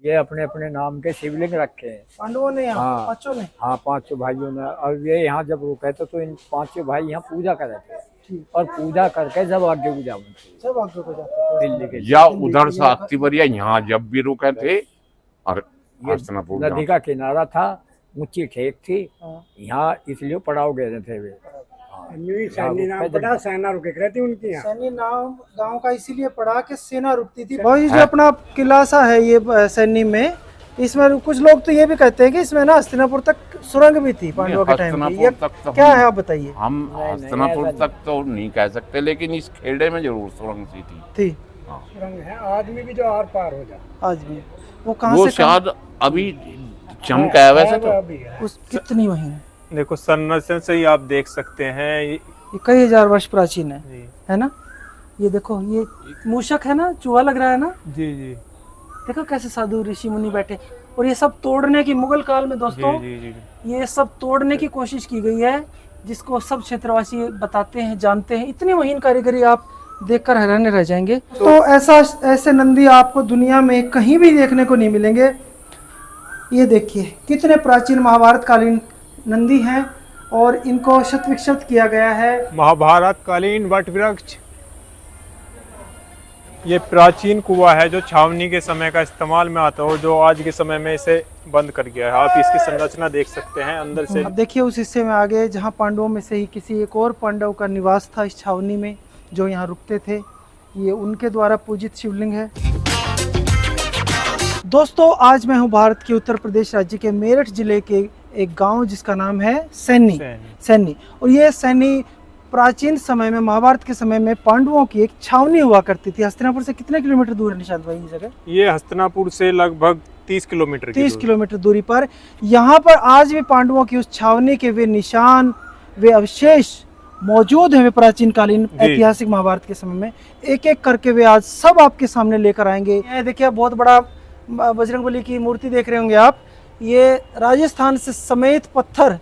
ये अपने अपने नाम के शिवलिंग रखे हैं पांडवों ने यहाँ हाँ पांचों ने। हाँ, पांचों भाइयों ने। और ये यहाँ जब रुके तो इन पांचों भाई यहाँ पूजा कर रहे थे ठीक। और पूजा करके जब आगे पूजा बनती सब आगे को जाते थे दिल्ली के या उधर से अक्तिबरिया यहाँ जब भी रुके थे और ये हस्तिनापुर नदी का किनारा था, ऊंची ठेक थी, हाँ। यहाँ इसलिए पड़ाव गए थे वे। सैनी नाम पड़ा, सेना रुके रहती उनकी यहाँ। सैनी नाम गांव का इसीलिए पड़ा कि सेना रुकती थी। भाई जो अपना किला सा है ये सैनी में, इसमें कुछ लोग तो ये भी कहते हैं कि इसमें ना हस्तिनापुर तक सुरंग भी थी पांडवों के टाइम की। ये क्या है आप बताइए। हम हस्तिनापुर तक तो नहीं कह सकते, लेकिन इस खेड़े में जरूर सुरंग सी थी। सुरंग है आज भी जो आर पार हो जाए। आज भी वो कहाँ वो से शायद अभी चमका है वैसे तो। उस कितनी महीने देखो संरचना से ही आप देख सकते हैं ये कई हजार वर्ष प्राचीन जी। है ना। ये देखो ये मूषक है ना, चूहा लग रहा है ना। जी जी देखो कैसे साधु ऋषि मुनि बैठे, और ये सब तोड़ने की मुगल काल में दोस्तों जी जी ये सब तोड़ने की कोशिश की गई है, जिसको सब क्षेत्रवासी बताते हैं, जानते हैं। इतनी महीन कारीगरी आप देखकर हैरान रह जाएंगे। तो ऐसे नंदी आपको दुनिया में कहीं भी देखने को नहीं मिलेंगे। ये देखिए कितने प्राचीन महाभारत कालीन नंदी हैं और इनको शत विक्षत किया गया है। महाभारत कालीन वट वृक्ष ये प्राचीन कुआं है जो छावनी के समय का इस्तेमाल में आता है, जो आज के समय में इसे बंद कर गया है। आप इसकी संरचना देख सकते हैं अंदर से। अब देखिए उस हिस्से में आगे जहाँ पांडवों में से ही किसी एक और पांडव का निवास था इस छावनी में, जो यहाँ रुकते थे। ये उनके द्वारा पूजित शिवलिंग है। दोस्तों आज मैं हूँ भारत के उत्तर प्रदेश राज्य के मेरठ जिले के एक गांव जिसका नाम है सैनी। और ये सैनी प्राचीन समय में, महाभारत के समय में पांडवों की एक छावनी हुआ करती थी। हस्तिनापुर से कितने किलोमीटर दूर है निशांत भाई ये जगह? ये हस्तिनापुर से लगभग 30 किलोमीटर दूरी पर यहाँ पर आज भी पांडवों की उस छावनी के वे निशान, वे अवशेष मौजूद हैं। वे प्राचीन कालीन ऐतिहासिक महाभारत के समय में एक एक करके वे आज सब आपके सामने लेकर आएंगे। ये देखिए बहुत बड़ा बजरंगबली की मूर्ति देख रहे होंगे आप। ये राजस्थान से समेत पत्थर।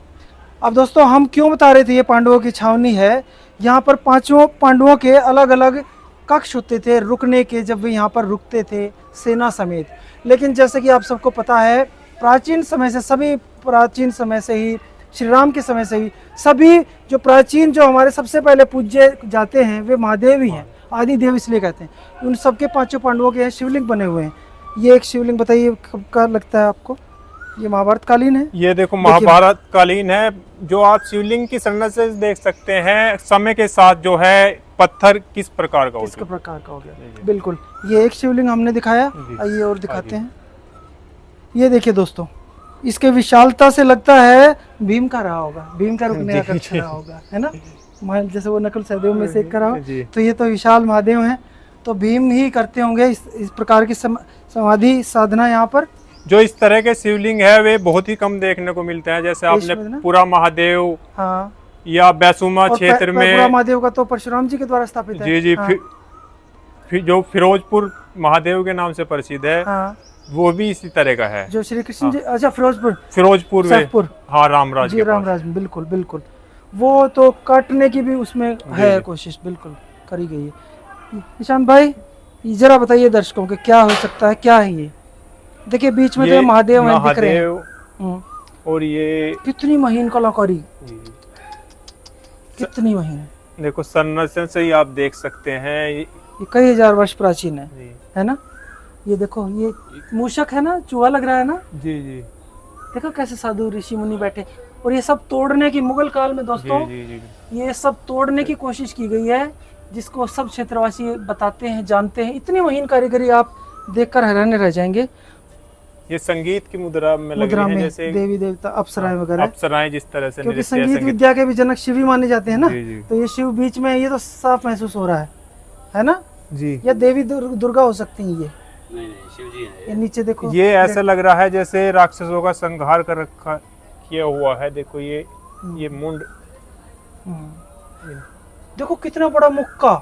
अब दोस्तों हम क्यों बता रहे थे ये पांडवों की छावनी है। यहाँ पर पांचों पांडवों के अलग अलग कक्ष होते थे रुकने के, जब वे यहाँ पर रुकते थे सेना समेत। लेकिन जैसे कि आप सबको पता है प्राचीन समय से ही श्री राम के समय से ही सभी जो प्राचीन जो हमारे सबसे पहले पूज्य जाते हैं वे महादेव ही हैं। आदि देव इसलिए कहते हैं। उन सबके पांचों पांडवों के शिवलिंग बने हुए हैं। ये एक शिवलिंग बताइए कब का लगता है आपको? ये महाभारत कालीन है। ये देखो महाभारत कालीन है। जो आप शिवलिंग की संरचना से देख सकते हैं समय के साथ जो है पत्थर किस प्रकार का हो गया। बिल्कुल ये एक शिवलिंग हमने दिखाया, आइए और दिखाते हैं। ये देखिए दोस्तों इसके विशालता से लगता है भीम का रहा होगा, भीम का रुकने का कक्ष रहा होगा, है ना। जैसे वो नकुल सहदेव में से एक करा हो, तो ये तो विशाल महादेव हैं। तो भीम ही करते होंगे इस प्रकार की समाधि साधना यहाँ पर। जो इस तरह के शिवलिंग है वे बहुत ही कम देखने को मिलते हैं। जैसे आपने पूरा महादेव या बैसुमा क्षेत्र में, पूरा महादेव का तो परशुराम जी के द्वारा स्थापित है। जी फिर जो फिरोजपुर महादेव के नाम से प्रसिद्ध है वो भी इसी तरह का है। जो श्री कृष्ण जी, अच्छा फिरोजपुर हाँ रामराज जी, रामराज में बिल्कुल बिल्कुल। वो तो काटने की भी उसमें है कोशिश बिल्कुल करी गई है। निशांत भाई जरा बताइए दर्शकों के क्या हो सकता है, क्या है ये? देखिए बीच में तो महादेव हैं दिख रहे हैं। और ये कितनी महीन कलाकारी, कितनी महीन। देखो संरचना से ही आप देख सकते हैं ये कई हजार वर्ष प्राचीन है ना। ये देखो ये मूषक है ना, चूहा लग रहा है ना। जी जी देखो कैसे साधु ऋषि मुनि बैठे, और ये सब तोड़ने की मुगल काल में दोस्तों ये सब तोड़ने की कोशिश की गई है, जिसको सब क्षेत्रवासी बताते हैं, जानते हैं। इतनी महीन कारीगरी आप देखकर हैरान रह जाएंगे। ये संगीत की मुद्रा में लग रही है, जैसे देवी देवता अप्सराएं वगैरह, अप्सराएं जिस तरह से, क्योंकि संगीत विद्या के भी जनक शिव ही माने जाते हैं ना। तो ये शिव बीच में, ये तो साफ महसूस हो रहा है ना जी। या देवी दुर्गा हो सकती है। ये नहीं शिव जी है। ये नीचे देखो, ये ऐसा लग रहा है जैसे राक्षसों का संहार कर रखा किया हुआ है। देखो ये मुंड, देखो कितना बड़ा मुख का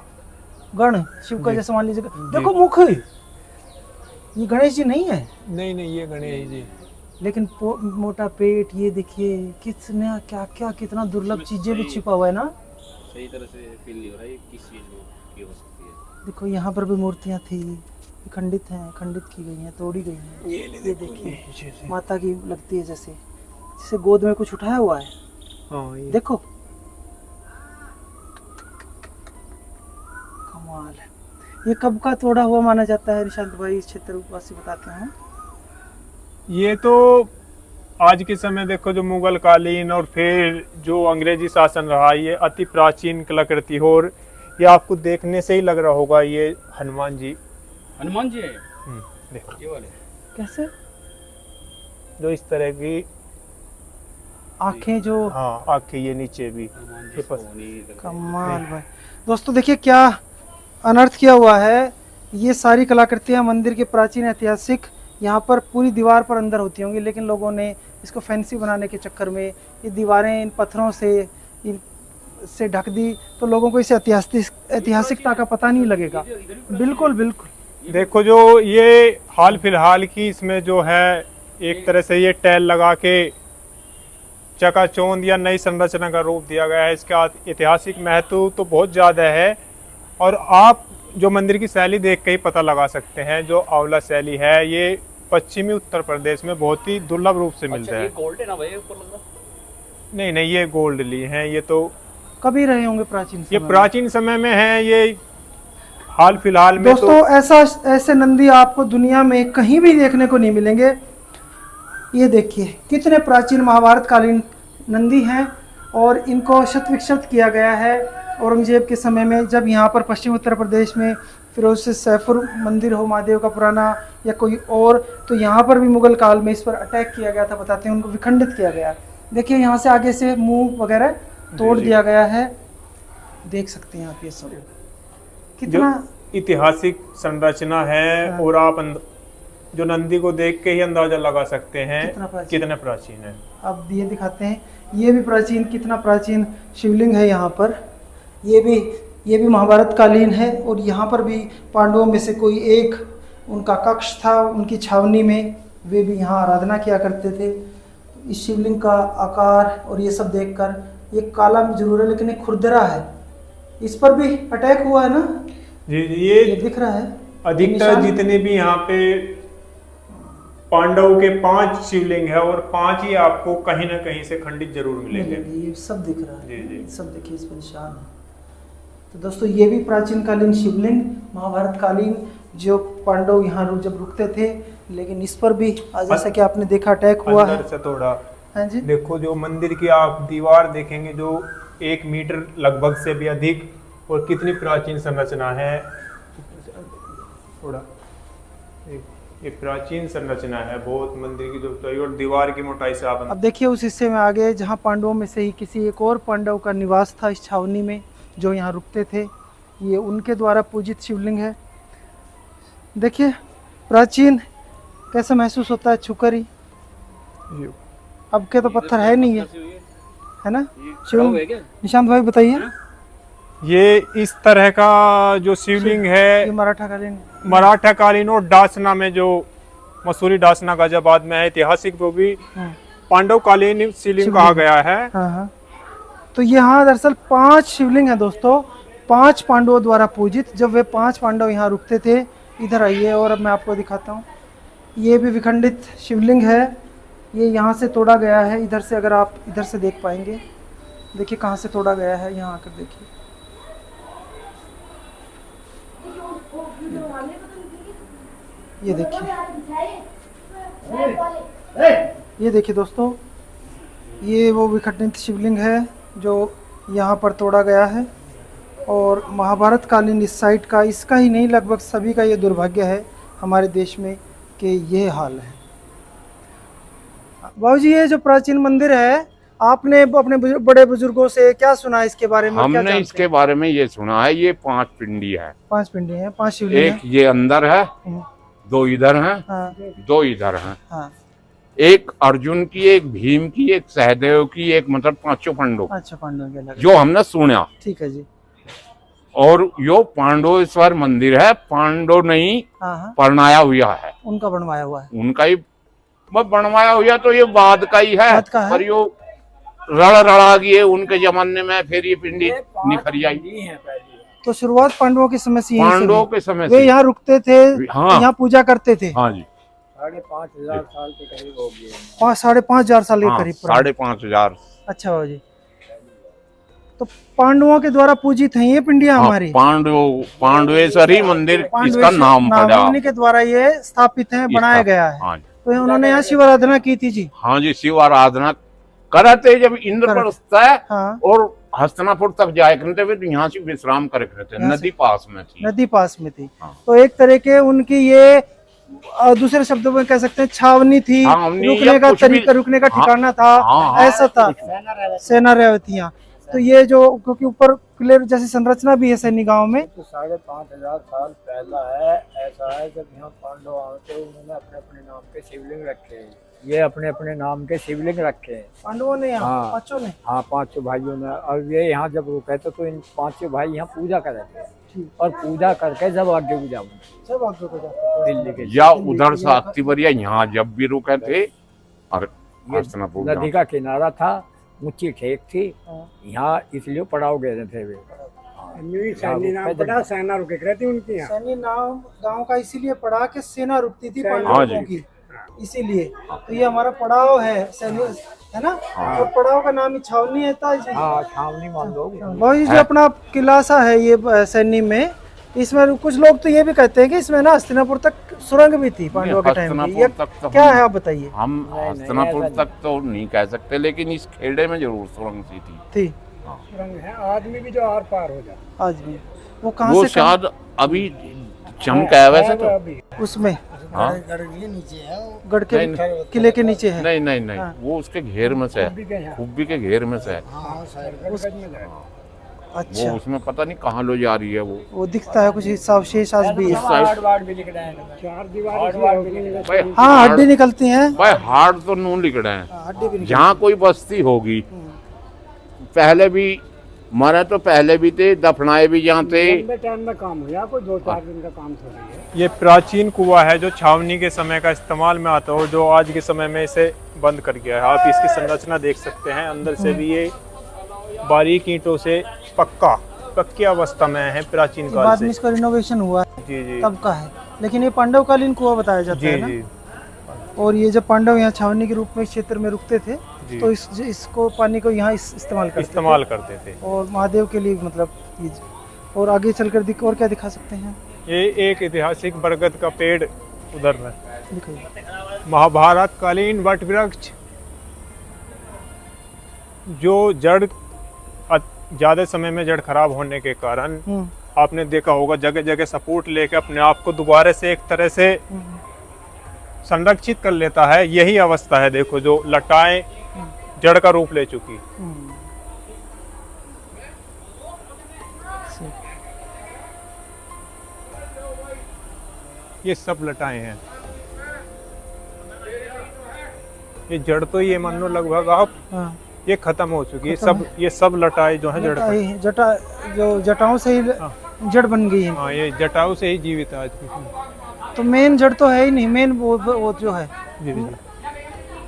गण शिव का, जैसे मान लीजिए देखो मुख। ये गणेश जी नहीं है, नहीं ये गणेश जी, लेकिन मोटा पेट। ये देखिए कितना क्या क्या कितना दुर्लभ चीजें भी छिपा हुआ है ना। सही तरह से फील नहीं हो रहा है किस चीज की हो सकती है। देखो यहाँ पर भी मूर्तियां थी, खंडित हैं, खंडित की गई हैं, तोड़ी गई हैं। ये देखिए माता की लगती है जैसे गोद में कुछ उठाया हुआ है। हाँ, ये देखो कमाल है। ये कब का तोड़ा हुआ माना जाता है निशांत भाई, इस क्षेत्रवासी बताते हैं? ये तो आज के समय देखो जो मुगल कालीन और फिर जो अंग्रेजी शासन रहा, ये अति प्राचीन कलाकृति हो। और ये आपको देखने से ही लग रहा होगा ये हनुमान जी है। देखो ये वाले कैसे जो इस तरह की आंखें जो, हाँ आंखें, ये नीचे भी ये कमाल भाई। दोस्तों देखिए क्या अनर्थ किया हुआ है। ये सारी कलाकृतियाँ मंदिर के प्राचीन ऐतिहासिक यहाँ पर पूरी दीवार पर अंदर होती होंगी, लेकिन लोगों ने इसको फैंसी बनाने के चक्कर में ये दीवारें इन पत्थरों से ढक दी, तो लोगों को इस ऐतिहासिकता का पता नहीं लगेगा। बिल्कुल बिल्कुल। देखो जो ये हाल फिलहाल की इसमें जो है एक तरह से ये टैल लगा के चकाचौंध या नई संरचना का रूप दिया गया है। इसका ऐतिहासिक महत्व तो बहुत ज़्यादा है, और आप जो मंदिर की शैली देख के ही पता लगा सकते हैं। जो आंवला शैली है ये पश्चिमी उत्तर प्रदेश में बहुत ही दुर्लभ रूप से मिलता है। गोल्ड है ना भाई ऊपर लगा? नहीं, ये गोल्ड ली हैं। ये तो कभी रहे होंगे प्राचीन समय ये प्राचीन समय में है, ये हाल फिलहाल में दोस्तों ऐसे नंदी आपको दुनिया में कहीं भी देखने को नहीं मिलेंगे। ये देखिए कितने प्राचीन महाभारत कालीन नंदी हैं, और इनको शत विकसित किया गया है औरंगजेब के समय में, जब यहाँ पर पश्चिम उत्तर प्रदेश में फिरोज से सैफुर मंदिर हो महादेव का पुराना या कोई और, तो यहाँ पर भी मुगल काल में इस पर अटैक किया गया था, बताते हैं, उनको विखंडित किया गया। देखिए यहाँ से आगे से मुंह वगैरह तोड़ दिया गया है, देख सकते हैं आप ये सब कितना ऐतिहासिक संरचना है। और आप जो नंदी को देख के ही अंदाजा लगा सकते हैं कितना प्राचीन है। अब ये दिखाते हैं, ये भी प्राचीन, कितना प्राचीन शिवलिंग है यहाँ पर। ये भी महाभारत कालीन है, और यहाँ पर भी पांडवों में से कोई एक उनका कक्ष था, उनकी छावनी में वे भी यहाँ आराधना किया करते थे। इस शिवलिंग का आकार और ये सब देखकर, ये काला जरूर है लेकिन ये खुरदरा है, इस पर भी अटैक हुआ है ना जी। ये दिख रहा है। अधिकतर जितने भी यहाँ पे पांडवों के 5 शिवलिंग है, और 5 ही आपको कहीं ना कहीं से खंडित जरूर मिलेंगे। ये सब दिख रहा है जी। सब देखिए इस पर निशान है। तो दोस्तों ये भी प्राचीन कालीन शिवलिंग महाभारत कालीन, जो पांडव यहाँ जब रुकते थे, लेकिन इस पर भी जैसा कि आपने देखा अटैक हुआ है। से थोड़ा हाँ जी। देखो जो मंदिर की आप दीवार देखेंगे जो 1 मीटर लगभग से भी अधिक, और कितनी प्राचीन संरचना है। थोड़ा ये प्राचीन संरचना है बहुत मंदिर की जो, और दीवार की मोटाई से आप अब देखिए उस हिस्से में आगे जहाँ पांडवों में से ही किसी एक और पांडव का निवास था इस छावनी में, जो यहाँ रुकते थे, ये उनके द्वारा पूजित शिवलिंग है। देखिए प्राचीन कैसा महसूस होता है छूकर ही। अब के तो पत्थर है नहीं है ना शिवलिंग? निशांत भाई बताइए। ये इस तरह का जो शिवलिंग है ये मराठा कालीन और डासना में, जो मसूरी डासना गाजियाबाद में है, ऐतिहासिक वो भी पांडव कालीन शिवलिंग कहा गया है। हाँ। तो यहाँ दरअसल 5 शिवलिंग है दोस्तों, 5 पांडवों द्वारा पूजित। जब वे 5 पांडव यहाँ रुकते थे, इधर आइए और अब मैं आपको दिखाता हूँ। ये भी विखंडित शिवलिंग है, ये यहाँ से तोड़ा गया है। इधर से अगर आप इधर से देख पाएंगे, देखिए कहाँ से तोड़ा गया है, यहाँ आकर देखिए। ये देखिए दोस्तों, ये वो विखंडित शिवलिंग है जो यहाँ पर तोड़ा गया है। और महाभारत कालीन इस साइट का, इसका ही नहीं लगभग सभी का ये दुर्भाग्य है हमारे देश में कि ये हाल है। बाबूजी ये जो प्राचीन मंदिर है, आपने अपने बड़े बुजुर्गों से क्या सुना इसके बारे में? हमने इसके बारे में ये सुना है, ये 5 पिंडी है। 5 पिंडी है, 5 शिवलिंग एक ये अंदर है, 2 इधर हैं, हाँ। 2 इधर हैं, हाँ। एक अर्जुन की, एक भीम की, एक सहदेव की, एक मतलब 5 पांडव। अच्छा पांडव के अलग जो हमने सुना। ठीक है जी। और यो पांडवेश्वर मंदिर है, पांडव नहीं बनाया हुआ है, उनका बनवाया हुआ है, उनका ही बनवाया हुआ। तो ये बाद का ही है, पर यो रड़ा गई है उनके जमाने में, फिर ये पिंडी निखरी आई। तो शुरुआत पांडवों के समय से यहीं से पांडवों हुई। के समय वे से। यहाँ रुकते थे, हाँ। यहाँ पूजा करते थे। हाँ जी, 5,500 साल के करीब हो गए। 5,500 साल के हाँ, करीब पुराने। 5,500। अच्छा बाबा जी, तो पांडवों के द्वारा पूजित है ये पिंडियां हाँ, हमारी। पांडवेश्वरी मंदिर इसका पांडवेश्वर नाम पड़ा। उन्हीं के द्वारा ये स्थापित है, बनाया गया है। हाँ जी, तो उन्होंने यहाँ शिव आराधना की थी जी। हाँ जी, शिव आराधना करते जब इंद्रप्रस्थ है हाँ, और हस्तिनापुर तक जाए करते हुए, तो यहाँ से विश्राम करे करते, नदी पास में थी। नदी पास में थी। हाँ। तो एक तरह के उनकी ये दूसरे शब्दों में कह सकते हैं छावनी थी, छावनी रुकने या का कुछ भी- तरीका, रुकने का हाँ, ठिकाना था। हाँ, ऐसा था, सेना रहतियां। तो ये जो, क्योंकि ऊपर क्लियर जैसी संरचना भी है सैनी गांव में। तो 5,500 साल पहला है। ऐसा है जब यहाँ पांडव आए थे, उन्होंने अपने अपने नाम के शिवलिंग रखे हैं। ये अपने अपने नाम के शिवलिंग रखे हैं। पांडवों ने यहाँ, हाँ। पांचों ने। हाँ, 5 भाइयों ने। और ये यहाँ जब रुके थे तो इन 5 भाई यहाँ पूजा कर रहे थे, और पूजा करके जब आगे भी जाओ सब आगे को जाते थे। दिल्ली के या उधर से अतिवरिया यहाँ जब भी रुके थे, और हस्तिनापुर नदी का किनारा था, ऊंची ठेक थी, हाँ। यहाँ इसलिए पड़ाव गए थे वे। अन्वी सैनी नाम पड़ा, सेना रुके रहती उनकी यहाँ। सैनी नाम गांव का इसीलिए पड़ा कि सेना रुकती थी हाँ पांडवों जी। की, इसीलिए। तो ये हमारा पड़ाव है सैनी, है ना। और पड़ाव का नाम ही छावनी है था। हाँ, छावनी मान लो। वो जो अपना किला सा है ये सैनी में, इसमें कुछ लोग तो ये भी कहते हैं कि इसमें ना हस्तिनापुर तक सुरंग भी थी पांडवों के टाइम की। ये हस्तिनापुर तक तो क्या है आप बताइए। हम हस्तिनापुर तक तो नहीं कह सकते, लेकिन इस खेड़े में जरूर सुरंग सी थी। सुरंग है, आदमी भी जो आर पार हो जाए आज भी वो कहाँ वो से कहाँ? शायद अभी चमका है वैसे तो। अभी उसमें हाँ, गढ़ के नहीं, किले के नीचे है। नहीं नहीं नहीं, हाँ। वो उसके घेर में से भी गए है, हैं। खुब्बी के घेर में से है। गज में जाए। अच्छा, वो उसमें पता नहीं कहाँ लो जा रही है वो। दिखता है कुछ हिस्सा अवशेष आज भी है। वार्ड भी लिख रहे हैं। चार दीवार से भाई हाँ, हड्डी निकलती हैं। भाई हार्ड तो नून लिख रहे हैं। हड्डी भी जहाँ कोई बस्ती होगी, पहले भी मरे तो पहले भी थे, दफनाए भी जहाँ थे। लंबे टाइम में काम हुआ, कोई 2-4 दिन का काम थोड़ी है। ये प्राचीन कुआं है जो छावनी के समय का इस्तेमाल में आता हो, जो आज के समय में इसे बंद कर गया है। आप इसकी संरचना देख सकते हैं, अंदर से भी ये बारीक ईंटों से पक्की अवस्था में है प्राचीन काल बाद से। में इसका रिनोवेशन हुआ है, जी जी तब का है। लेकिन ये पांडवकालीन कुआं बताया जाता जी है ना। जी और ये जब पांडव यहाँ छावनी के रूप में इस क्षेत्र में रुकते थे, जी। तो इसको पानी को यहाँ इस्तेमाल करते थे। और महादेव के लिए मतलब और आगे चलकर और क्या दिखा सकते हैं। ये एक ऐतिहासिक बरगद का पेड़ उधर है, दिखाइए। महाभारत कालीन वट वृक्ष, जो जड़ ज्यादा समय में जड़ खराब होने के कारण आपने देखा होगा जगह जगह सपोर्ट लेके अपने आप को दोबारा से एक तरह से संरक्षित कर लेता है। यही अवस्था है, देखो जो लटाएं जड़ का रूप ले चुकी। ये सब लटाएं हैं, ये जड़ तो ये मान लो लगभग आप हाँ, ये खत्म हो चुकी है। सब ये सब लटाएं जो है जड़ पर। जटा जो जटाओं से ही जड़ बन गई है। हाँ, ये जटाऊ से ही जीवित है आज की। तो मेन जड़ तो है ही नहीं, मेन वो जो है, जी जी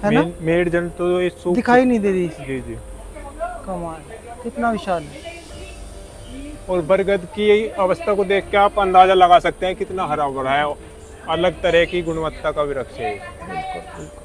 है ना। मेड जड़ तो ये सूख दिखाई नहीं दे रही। जी जी। कमाल, कितना विशाल है। और बरगद की अवस्था को देख के आप अंदाजा लगा सकते हैं कितना हरा भरा है, अलग तरह की गुणवत्ता का वृक्ष है। बिल्कुल बिल्कुल।